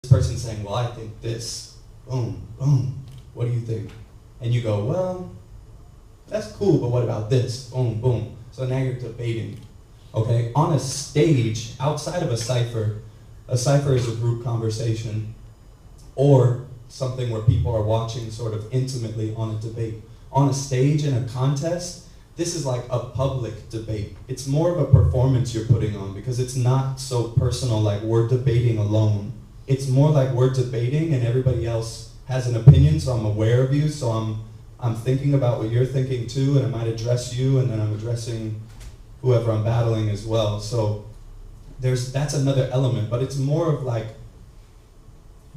person saying, well, I think this, boom, boom, what do you think? And you go, well, that's cool, but what about this? Boom, boom. So now you're debating, okay? On a stage, outside of a cipher is a group conversation or something where people are watching sort of intimately on a debate. On a stage in a contest, this is like a public debate. It's more of a performance you're putting on because it's not so personal like we're debating alone. It's more like we're debating and everybody else has an opinion, so I'm aware of you, so I'm thinking about what you're thinking too, and I might address you, and then I'm addressing whoever I'm battling as well. So that's another element, but it's more of like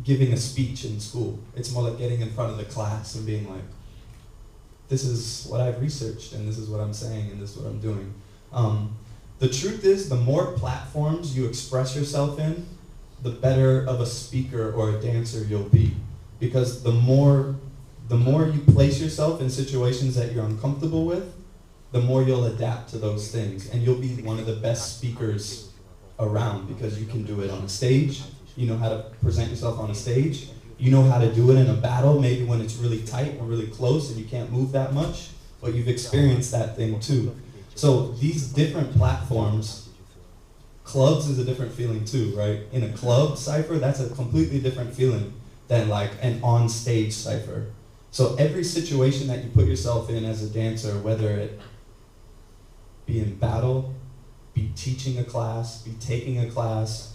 giving a speech in school. It's more like getting in front of the class and being like, this is what I've researched, and this is what I'm saying, and this is what I'm doing. The truth is, the more platforms you express yourself in, the better of a speaker or a dancer you'll be. Because the more you place yourself in situations that you're uncomfortable with, the more you'll adapt to those things. And you'll be one of the best speakers around because you can do it on a stage. You know how to present yourself on a stage. You know how to do it in a battle, maybe when it's really tight or really close and you can't move that much, but you've experienced that thing too. So these different platforms, clubs is a different feeling too, right? In a club cipher, that's a completely different feeling than like an on-stage cipher. So every situation that you put yourself in as a dancer, whether it be in battle, be teaching a class, be taking a class,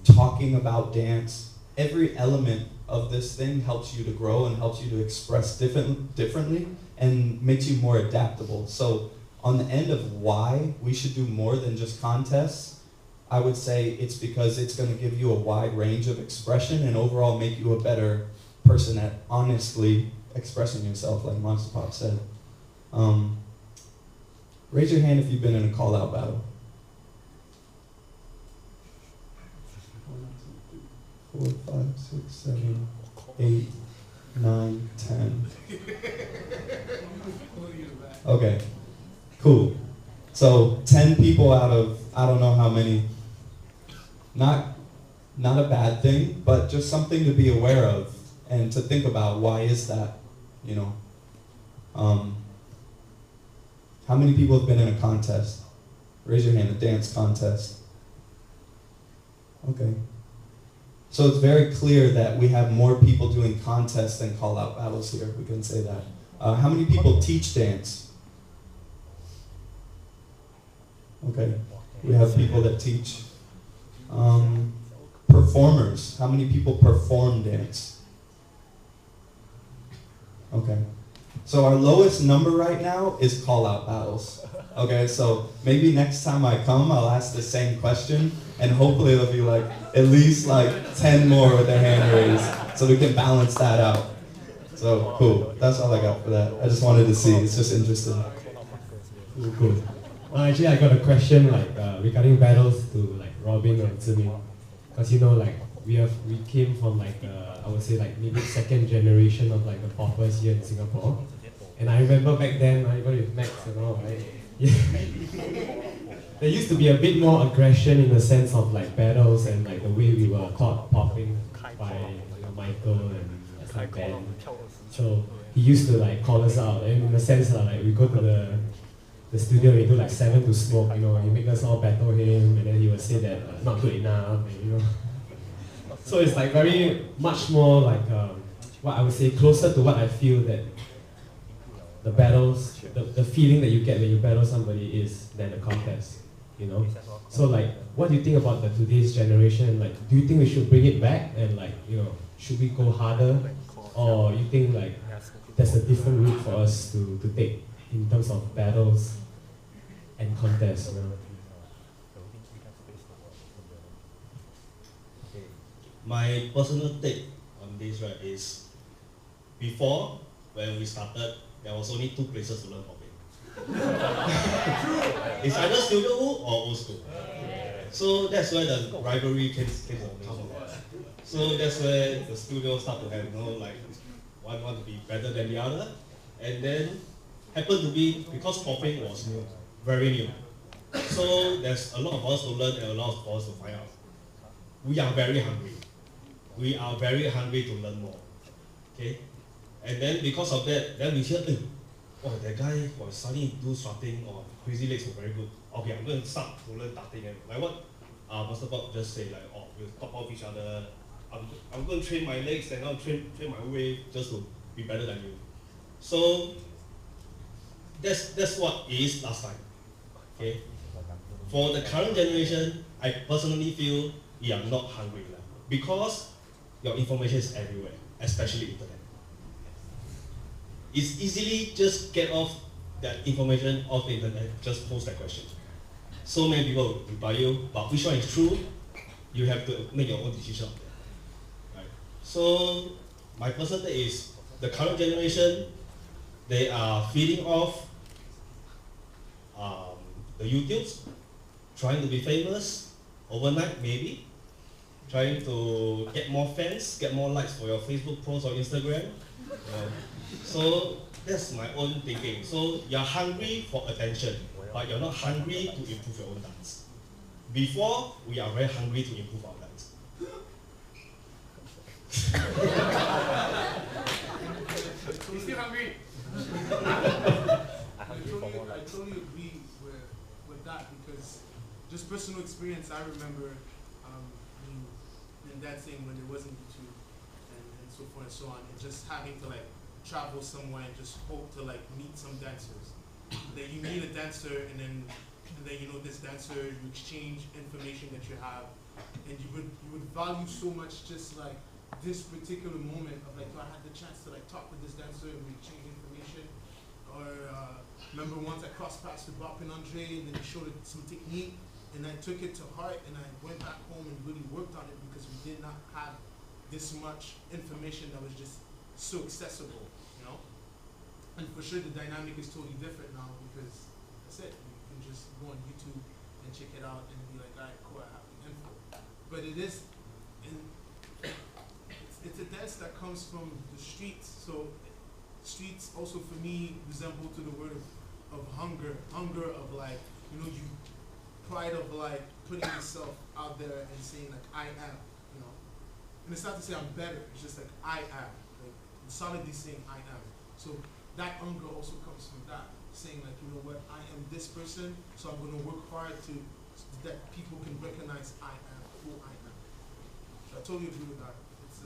talking about dance, every element of this thing helps you to grow and helps you to express differently and makes you more adaptable. So on the end of why we should do more than just contests, I would say it's because it's going to give you a wide range of expression and overall make you a better person at honestly expressing yourself, like Monster Pop said. Raise your hand if you've been in a call-out battle. 1, 2, 3, 4, 5, 6, 7, 8, 9, 10. Okay, cool. So 10 people out of I don't know how many. Not a bad thing, but just something to be aware of and to think about. Why is that? You know. How many people have been in a contest? Raise your hand. A dance contest. Okay. So it's very clear that we have more people doing contests than call-out battles here. We can say that. How many people teach dance? Okay. We have people that teach. Performers. How many people perform dance? Okay. So our lowest number right now is call-out battles. Okay, so maybe next time I come, I'll ask the same question, and hopefully there'll be like at least like 10 more with their hand raised, so we can balance that out. So cool. That's all I got for that. I just wanted to see. It's just interesting. Cool. Actually, I got a question like regarding battles to like Robin and Ziming, because you know like we came from like I would say like maybe second generation of like the poppers here in Singapore, and I remember back then even with Max and all, right? Yeah. There used to be a bit more aggression in the sense of like battles and like the way we were caught popping by Michael and like Ben. So he used to like call us out, and in the sense like we go to the studio, we do like 7 to smoke, you know, he make us all battle him, and then he would say that not good enough, and, you know. So it's like very much more like what I would say closer to what I feel that the battles, the feeling that you get when you battle somebody is than the contest, you know. So like, what do you think about the today's generation? Like, do you think we should bring it back and like, you know, should we go harder, or you think like there's a different route for us to take in terms of battles and contests? You know? My personal take on this, right, is before when we started, there was only 2 places to learn popping. It's either studio or old school. So that's where the rivalry came about. So that's where the studio start to have, you know, like one want to be better than the other, and then happened to be because popping was new, very new. So there's a lot of us to learn and a lot of us to find out. We are very hungry. we are very hungry to learn more. Okay? And then because of that, then we hear, oh, that guy was suddenly do strutting or crazy legs were very good. Okay, I'm going to start to learn darting. And like what Master Bob just say, like, oh, we'll top off each other. I'm going to train my legs and I'll train my way just to be better than you. So that's what it is last time. Okay? For the current generation, I personally feel we are not hungry enough because your information is everywhere, especially internet. It's easily just get off that information off the internet, just post that question. So many people reply you, but which one is true? You have to make your own decision on that. Right? So my personal take is the current generation, they are feeding off the YouTubes, trying to be famous overnight maybe, trying to get more fans, get more likes for your Facebook post or Instagram. So that's my own thinking. So you're hungry for attention, but you're not hungry to improve your own dance. Before, we are very hungry to improve our dance. You're still hungry? I totally agree with that because just personal experience, I remember in dancing when there wasn't YouTube and so forth and so on, and just having to like travel somewhere and just hope to like meet some dancers. Then you meet a dancer and then you know this dancer, you exchange information that you have, and you would value so much just like this particular moment of like, I had the chance to like talk with this dancer and we exchange information. Or remember once I crossed paths with Bob and Andre and then he showed some technique and I took it to heart and I went back home and really worked on it because we did not have this much information that was just so accessible, you know? And for sure the dynamic is totally different now because that's it. You can just go on YouTube and check it out and be like, all right, cool, I have the info. But it is, it's a dance that comes from the streets. So streets also for me resemble to the word of hunger of like, you know, you pride of like putting yourself out there and saying like, I am, you know. And it's not to say I'm better, it's just like, I am. Like, solidly saying I am. So that hunger also comes from that, saying like, you know what, I am this person, so I'm going to work hard to that people can recognize I am who I am. So I totally agree with that. It's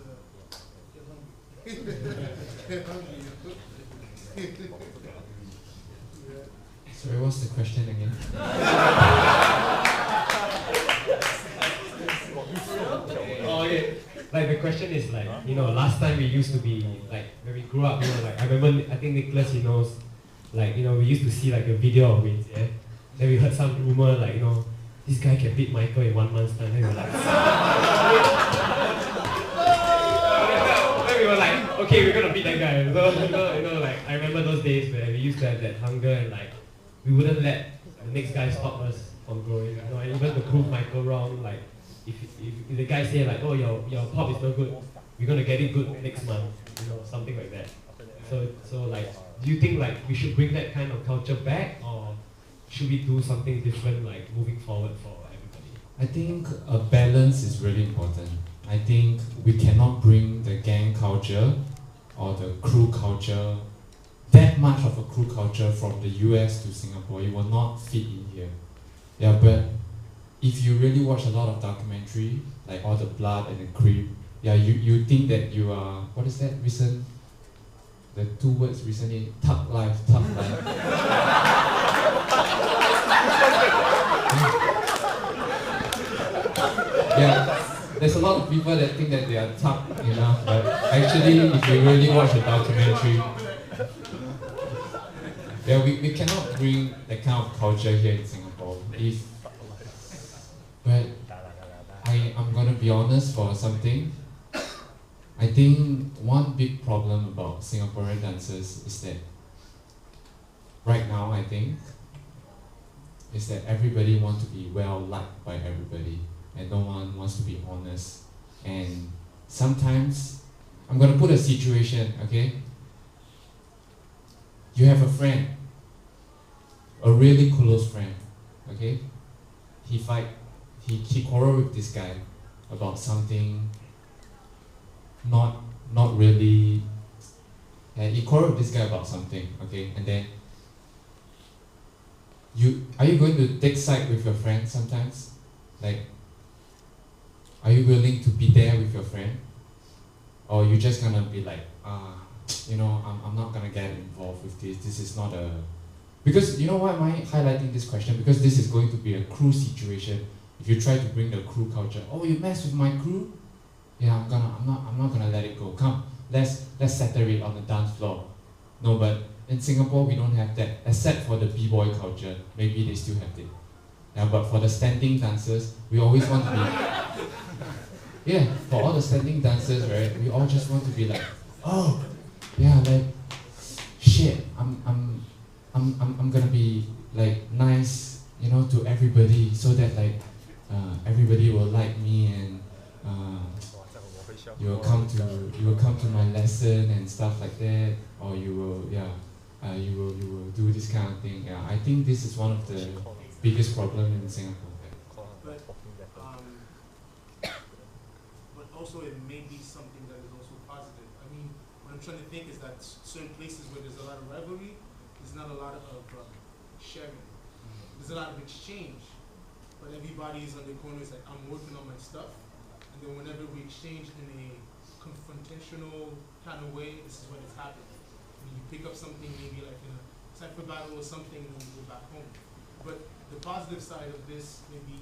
get hungry. Get hungry. Yeah. Sorry, what's the question again? Oh, okay. Like the question is like, you know, last time we used to be like when we grew up, you know, like I remember, I think Nicholas, he knows, like, you know, we used to see like a video of it, yeah. Then we heard some rumor like, you know, this guy can beat Michael in 1 month's time. Then we were like, then we were like, okay, we're gonna beat that guy. So, you know, like I remember those days where we used to have that hunger and like we wouldn't let the next guy stop us from growing. You know, and even to prove Michael wrong, like if the guy say like, oh, your pop is no good, we're gonna get it good next month, you know, something like that. So like, do you think like we should bring that kind of culture back, or should we do something different, like moving forward for everybody? I think a balance is really important. I think we cannot bring the gang culture or the crew culture, that much of a crew culture from the US to Singapore. It will not fit in here. Yeah, but if you really watch a lot of documentary, like all the blood and the cream, yeah, you think that you are, what is that recent? The 2 words recently, tough life. Yeah, there's a lot of people that think that they are tough, you know, but actually if you really watch the documentary, yeah, we cannot bring that kind of culture here in Singapore. But I'm gonna be honest for something. I think one big problem about Singaporean dancers is that right now, I think, is that everybody wants to be well liked by everybody and no one wants to be honest. And sometimes, I'm gonna put a situation, okay? You have a friend, a really close friend, okay? He quarreled with this guy about something not really. He quarreled with this guy about something, okay, and then are you going to take side with your friend sometimes? Like, are you willing to be there with your friend? Or you just gonna be like, I'm not gonna get involved with this. This is not a, because you know why am I highlighting this question? Because this is going to be a crew situation. If you try to bring the crew culture, oh, you mess with my crew? Yeah, I'm not gonna let it go. Come, let's settle it on the dance floor. No, but in Singapore we don't have that, except for the b-boy culture. Maybe they still have it. Yeah, but for the standing dancers, we always want to be. Yeah, for all the standing dancers, right? We all just want to be like, oh, yeah, like, shit. I'm gonna be like nice, to everybody, so that like everybody will like me, and you will come to my lesson and stuff like that, or you will do this kind of thing. Yeah, I think this is one of the biggest problem in Singapore. But also it may be something that is also positive. I mean, what I'm trying to think is that certain places where there's a lot of rivalry, there's not a lot of sharing. There's a lot of exchange, but everybody's on the corners like, I'm working on my stuff, and then whenever we exchange in a confrontational kind of way, this is when it's happening. I mean, you pick up something maybe like in a cypher battle or something, and then you go back home. But the positive side of this may be